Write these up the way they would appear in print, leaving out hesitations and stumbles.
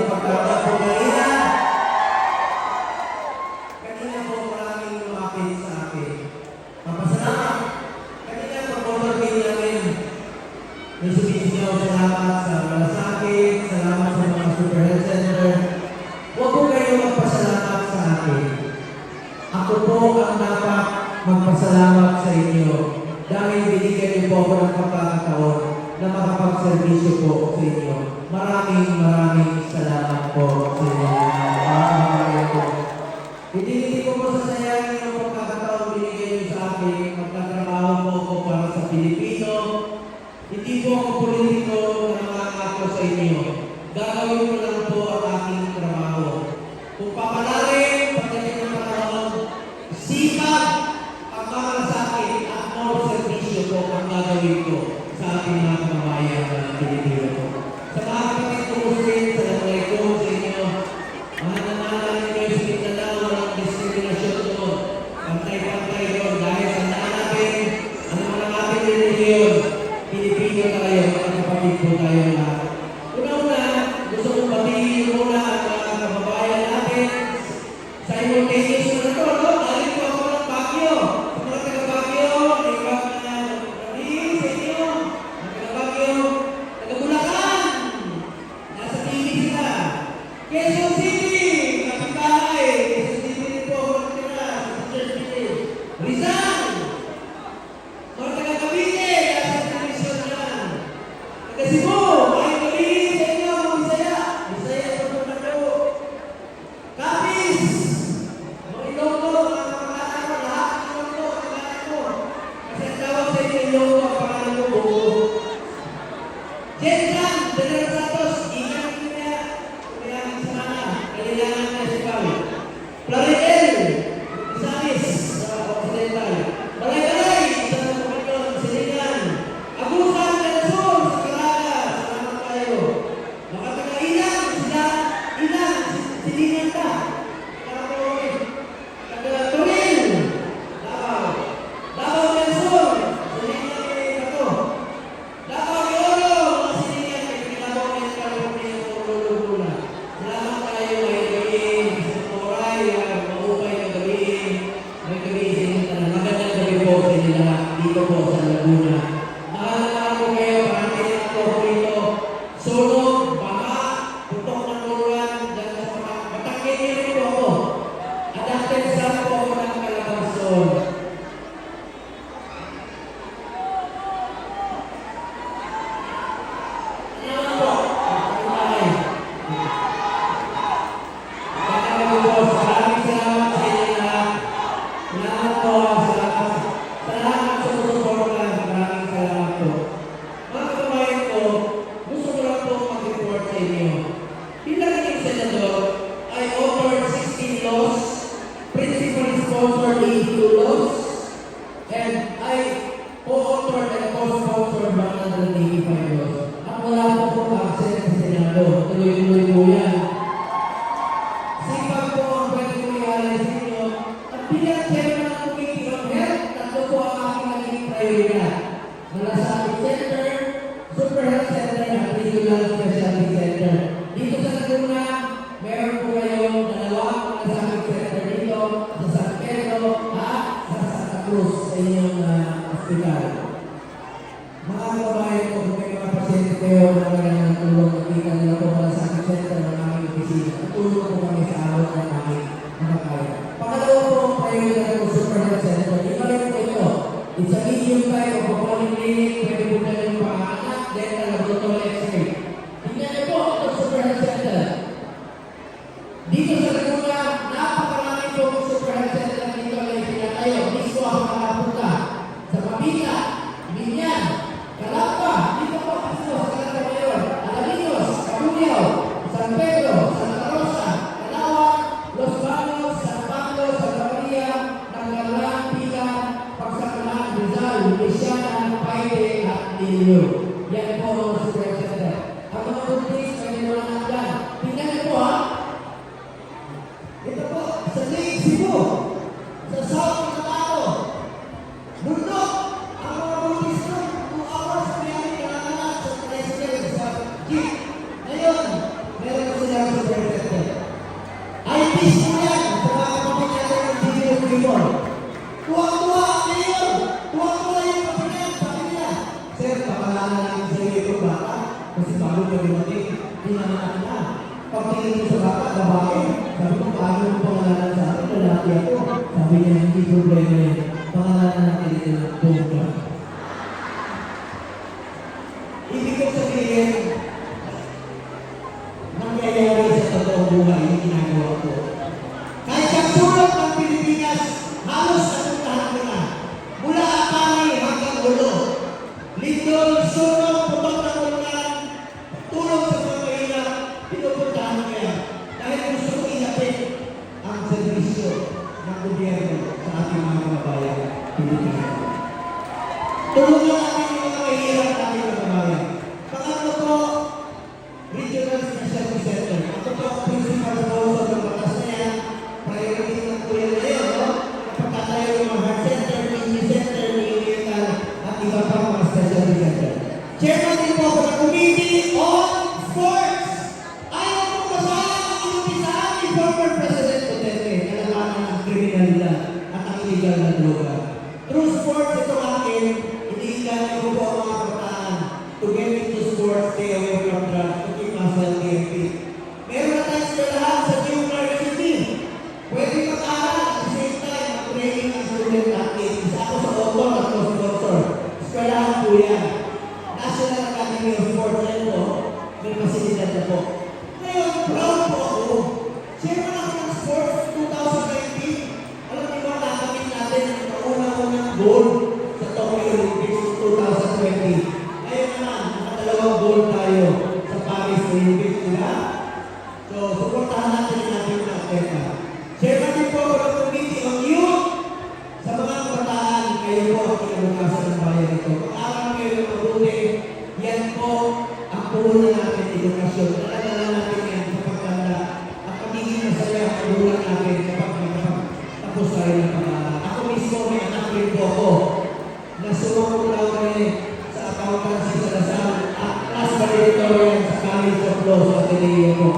kapag ako po kanina. Kanina po maraming lumapit sa akin. Papasalamat. Kanina pag-order namin. May sumisyaw, salamat sa malasakit, salamat sa mga super health center. Huwag po kayo magpasalamat sa akin. Ako po ang dapat magpasalamat sa inyo dahil binigyan niyo po ako ng pagkakataon na makapagservisyo po sa inyo. Maraming salamat po sa inyo. Hindi ko po sasayangin ang pagkakataon binigyan niyo sa akin. Magtatrabaho po ako para sa Pilipino. Hindi po ako politiko na nangangako sa inyo. Gagawin ko lang po ang aking trabaho. Kung papalarin, pagdating ng panahon, sipag ang malasakit at more servisyo po ang gagawin ko sa ating mga kababayan ng Pilipino po. Sa mga kapatid ko Muslim, salamat ko sa inyo. Mga nananalig kayo sa Mindanao, walang diskriminasyon doon. Pantay-pantay doon dahil sandaan natin, ano man ang ating religiyon, Pilipino tayo, mga kapatid po tayo lahat. Una-una, gusto kong batiin muna ang mga kababayan natin simultaneous na ito, no? Galing po ako ng Baguio. Sa mga taga-Baguio, naiwag na namin sa inyo. Mga taga-Baguio, taga-Bulacan. Nasa TV sila. Quezon City, kapitbahay. Quezon City rin po ako nagtira sa Church City. Rizal. Mga taga-Cavite, nasa television na. Taga-Cebu, may gabi sa inyo, mga Bisaya. Bisaya sa mga po. Kapis. Mga Ilonggo, mga kamag-anak ko, lahat ng Ilonggo, kamag-anak ko. Kasi ang tawag sa inyo Ilonggo, ang pangalan ko buo. Jetran, General Santos, ingat niya. Kaya ang sana, kailangan na si Pao. Plaridel, Isamis, sa Occidental. Balay-balay, sa Pagkakas, Silingan. Agusan, Quezon, sa Caraga, salamat tayo. Mga taga-Ilang, sila, Ilang, Silingan ka. Taga-Toril, Davao. Davao, Quezon, Silingan kay Bato. Davao, Oro, mga Silingan kay Davao, Quezon, Lulula. Salamat tayo, may gabi, sa Toray, maupay na gabi. May gabi sa inyo tanan. Magandang gabi po sa inyo lahat dito po sa Laguna. Mahal ko kayo, parang ako rito. Sunog, baka, putok ng luruan, dahil sa mga matakit niyo rin po ako. Adapted sa po ako ng Calabarzon. Salamat po. Bye. Maraming salamat sa inyo lahat. Salamat po. Salamat sa susuporta. Maraming salamat po. Mga kababayan ko, gusto ko lang po mag-report sa inyo. Bilang naging senador, I authored 16 laws, principally sponsored 82 laws, and I co-authored and co-sponsored 185 laws. At wala po pong access sa Senado. Tuloy-tuloy po yan. Sipag po ang pwede ko i-alay sa inyo. At bilang chairman ng Committee on Health, tatlo po ang aking naging prioridad. Malasakit Center, Super Health Center, at Regional Specialty Center. Dito sa Laguna, meron po kayong dalawang malasakit center dito, sa San Pedro at sa Santa Cruz sa inyong hospital. Mga kababayan ko, kung may mga pasyente kayo na kailangan ng tulong, nakita nila po malasakit center ng aming opisina. Tulong po kami sa awat ng aming mga kaya. Pangalawa po ang prioridad ko Super Health Center. Iba rin po ito. It's a medium type of polyclinic, pwede po na rin panganak, dental, laboratory, x-ray. Tingnan niyo po ito Super Health Center. Dito sa Laguna, napakarami po ang Super Health Center dito na itinatayo. Mismo ako nakapunta sa Mabila, Binyan, Calapa, dito po sa Calapa Mayor, Alaminos, Cabuyao, San Pedro, Santa Rosa, Calawat, Los Baños, San Pablo, Santa Maria, Tangalan, Pica, Pagsakalan, Rizal, Luisiana, Paide, Miss mo yan. Sa mga kapatid natin ng Jimmy Ukimon. Tuwa-tuwa ang mayor. Tuwa-tuwa yung kapatid. Sabi nila, Sir, pakalanan namin sa iyo itong bata. Kasi bago ka dumating, pinanganak na. Pagtingin mo sa bata, babae. Sabi ko, paano yung pangalanan sa akin? Lalaki ako. Sabi niya, hindi problema yan. Pangalanan natin ito ng bomba. Ibig ko sabihin, nangyayari sa totoong buhay yung ginagawa ko. Kahit sa sulok ng Pilipinas, halos napuntahan ko na. Mula Apani hanggang Ulo. Lindol, sulok, putok na ulan, tulong sa mga mahirap, pinupuntahan ko yan. Dahil gusto ko inapit ang servisyo ng gobyerno sa ating mga kababayan Pilipinas. Tulungan natin yung mga mahirap natin mga kababayan. Pangatlo po, Regional Special Center. Ako po ang principal sponsor ng batas na yan. Priority ng kuya na yun, no? Napagkatayo yung mga heart center, kidney center, neonatal, at iba pa mga special center. Chairman din po ako ng Committee on Sports. Ayaw po kasama ang inumpisahan ni former President Duterte na labanan ng kriminalidad at ang illegal na droga. Through sports, ito akin, iniilan ko po ang mga kabataan to get into sports, stay away from drugs, to keep us healthy and fit. Meron na tayong eskwelahan sa University. Pwede mag-aral at the same time, mag-training ang student athlete. Isa ako sa author at co-sponsor. Eskwelahan po yan. National Academy of Sports yan po. May pasilidad na po. Ngayon, proud po ako. Chairman ako ng sports 2019. Alam niyo ba, nakamit natin ang kauna-unang goal sa Tokyo Olympics 2020. Ngayon naman, nakadalawang goal tayo sa Paris Olympics, diba? So, supportahan natin yung ating mga atleta. Chairman din po ako ng Committee on Youth. Sa mga kabataan, kayo po ang kinabukasan ng bayan ito. Mag-aaral kayo ng mabuti, yan po ang puhunan natin edukasyon. Alam natin yan sa pagtanda at pagiging masaya ang puhunan natin kapag tapos tayo ng pag-aaral. Ako mismo, may anak rin po ako na sumamong lang rin sa accountancy sa Lasal at class valedictorian sa College of Law sa Ateneo ko.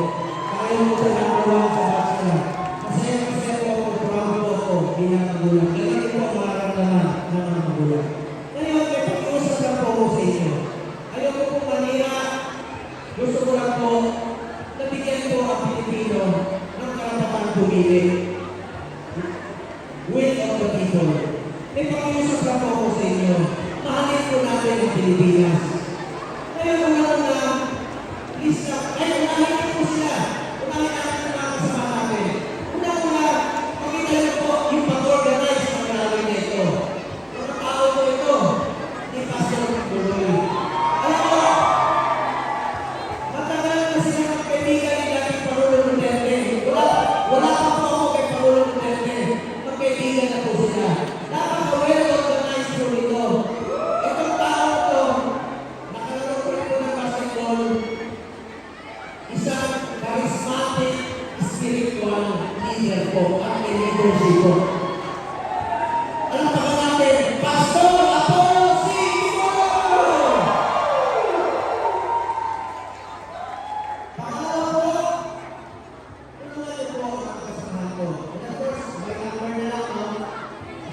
Kaya mo sa nakawa sa bachelor. Masaya po ako, proud po ako bilang magulang. Ganyan po ang mararamdaman ng mga magulang. Ngayon, may pag-iusap lang po ako sa inyo. Ayoko po manira. Gusto ko lang po nabigyan po ang Pilipino ng karapatang pumili. Will of the people. May pag-iusap lang po ako sa inyo. Mahalin po natin ang Pilipinas. Ngayon, una-una, please na, unahin po sila. Unahin natin ang mga kasama natin. Una-una, pakita niyo po yung pag-organize ng rally na ito. Mga tao po ito, ni Pastor Buloy. Alam mo, matagal na sila magkaibigan ni dating Pangulo Duterte. Wala pa po ako kay Pangulo Duterte. Magkaibigan na po sila. Napaka-well-organized po ito. Itong tao ito, nakalaro ko rin po ng basketball. Isang charismatic, spiritual leader po at may leadership po. Alam pa natin, Pastor Apollo C. Timor! Pangalawa po, tulungan niyo po ang mga kasamahan ko. And of course, may number na lang, no?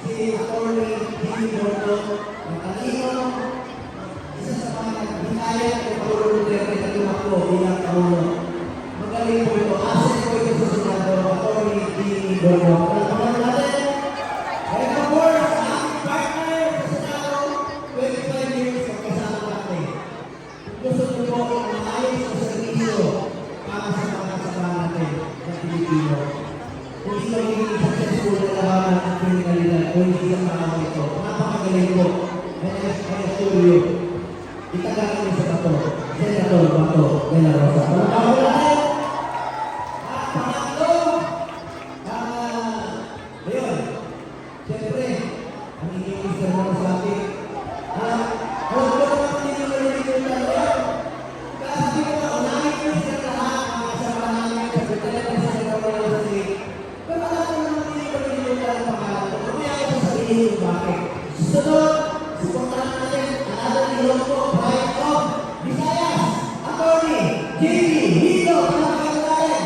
Si Atty. Jimmy Bordo, matalino, isa sa mga nag-hinayat ng Pangulo Duterte na tumakbo bilang Pangulo. Magaling po ito. Asset po ito sa Senado, Atty. Jimmy Bordo. Palakpakan natin. And of course, ang partner sa Senado, 25 years magkasama natin. Gusto niyo po ang maayos na servisyo para sa mga kasama natin na Pilipino. Hindi magiging successful na labanan ang kriminalidad o hindi ang tao ito. Napakagaling po. And I assure you, itagaan niyo sa bato. Senator Bato de la Rosa. Palakpakan natin! At pangatlo, ayun, siyempre, ang inyong Mr. Marasaki. Huwag ko naman din yung nalilimutan ngayon. Kasi ko na unahin ko sila lahat, mga kasama namin sa Secretary sa Secretary. Pero alam ko naman din yung nalilimutan ang pangalan ko. Kung ayaw ko sabihin kung bakit. Susunod, suportahan natin ang ating ilong ko, Pride of Visayas, Atty. J.B. Hilo, palakpakan natin.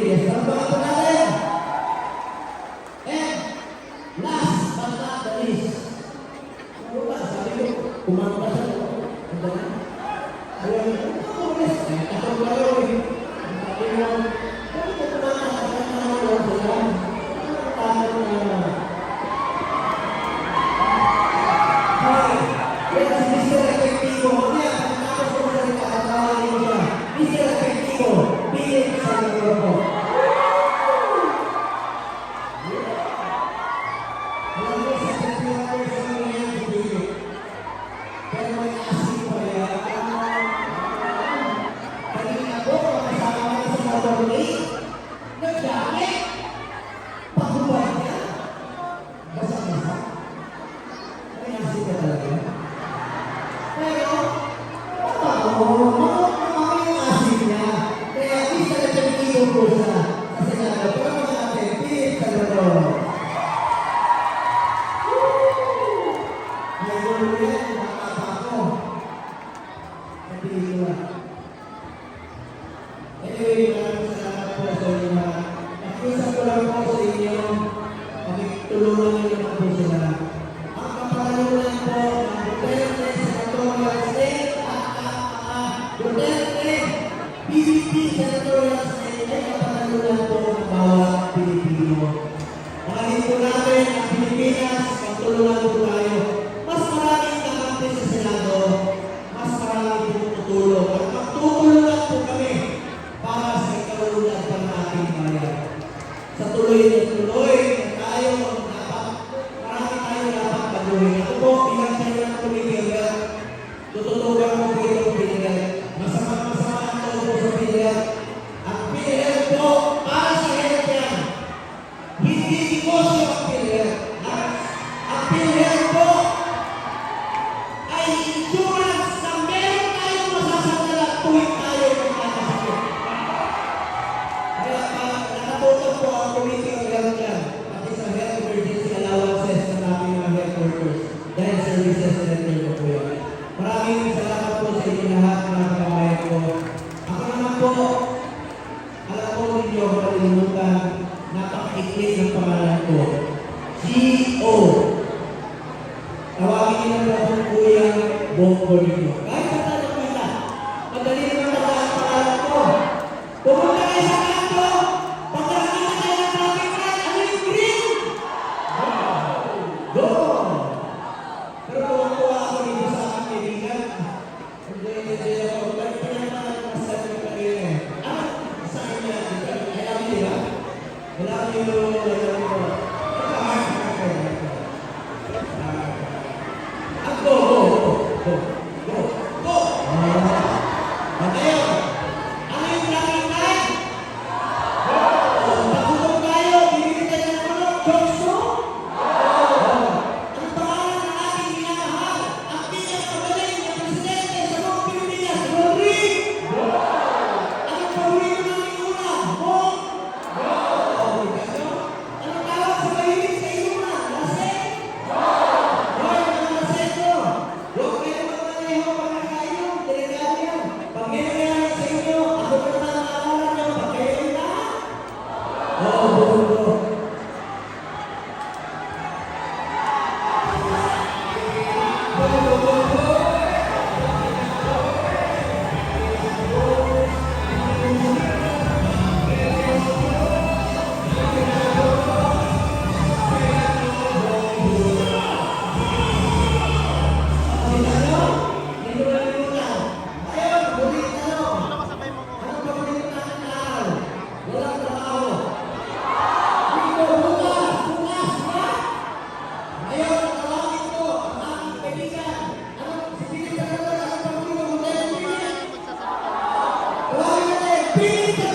Yes, number po natin. And last but not the least. Wala, sabi ko, kumanta siya. Ang dami. Ayun, umalis. Takot ba yun? Sabi mo, sabi ko kumanta ka na naman sila. Takot na. Hi. Yes, Mr. Efectivo. Mamaya, pagkatapos ko sa rin kakatawalin ko siya. Mr. Efectivo, Philip Salvador. Alam mo, sa September sa mga yan, hindi. Pero may asin pa yan. Kanina ko, makasama ka sa motor lane. Nagdami. Pagubay niya. Basa-basa. May asin ka talaga. Pero, makakama yung asin niya. Kaya, di sa nagkakilong ko siya. Sa Senado, pero mga natin, Philip Salvador. Ngayon ulit, nakakapa ko. Sa pelikula. Anyway, maraming salamat po sa inyo lahat. Nakiusap ko lang po sa inyo, tulungan niyo naman po sila. Ang kapalalunan po ng Duterte Senatorial State Duterte PVP Senatorial State ay kapalalunan po ng bawat Pilipino. Mahalin po natin ang Pilipinas, pagtulungan po tayo. Mas maraming kakampi sa Senado, mas maraming tutulong. At magtutulungan po kami para sa ikalunan pa ng ating bayan. Sa tuloy na tayo dapat, marami tayo dapat pagawin. Ako po, bilang sa inyo ng tumigilan, tututugan mo po itong pilihan. Masama-masama ang tawag po sa pilihan. Ang pilihan po, para sa health yan. Hindi negosyo ang pilihan. Ang pilihan po ay insurance na meron tayong masasagala tuwing tayo magkakasakit. Kaya nakatutok po ang committee of health yan, pati sa health emergency allowances ng ating mga health workers dahil services center po po yan. Maraming salamat po sa inyo lahat mga kababayan ko. Ako naman po, alam ko hindi ako malilimutan, napaka-ikli ng pangalan ko. G.O. Tawagin niyo na po akong Kuya Bongo ninyo. Kahit sa tayo kita, madali naman na ang pangalan ko. Pumunta kayo sa kanto, pag nakakita kayo ng traffic light, ano yung green? Go! Pero tuwa ako dito sa aking kaibigan. Hindi ako. Pero pinanaman ako sa aking kanina. Sa akin niya, ayaw niyo ba? Wala niyo. Go! Mateo! Ano yung traffic light? Natulog tayo, bibigyan tayo ng ano? Jokso? Ang pangalan ng ating minamahal, ang pinakamagaling na presidente sa buong Pilipinas, Rodrigo! Anong paborito namin una? Bong? Anong tawag sa mahilig sa inuman? Laseng? Hoy, mga lasengko! Huwag kayo magmaneho pag nakainom, delikado yan. Pag may nangyari sa inyo, ako pa naman naalala nyo, pag kayo yung lahat. Bundo. Pilipinas!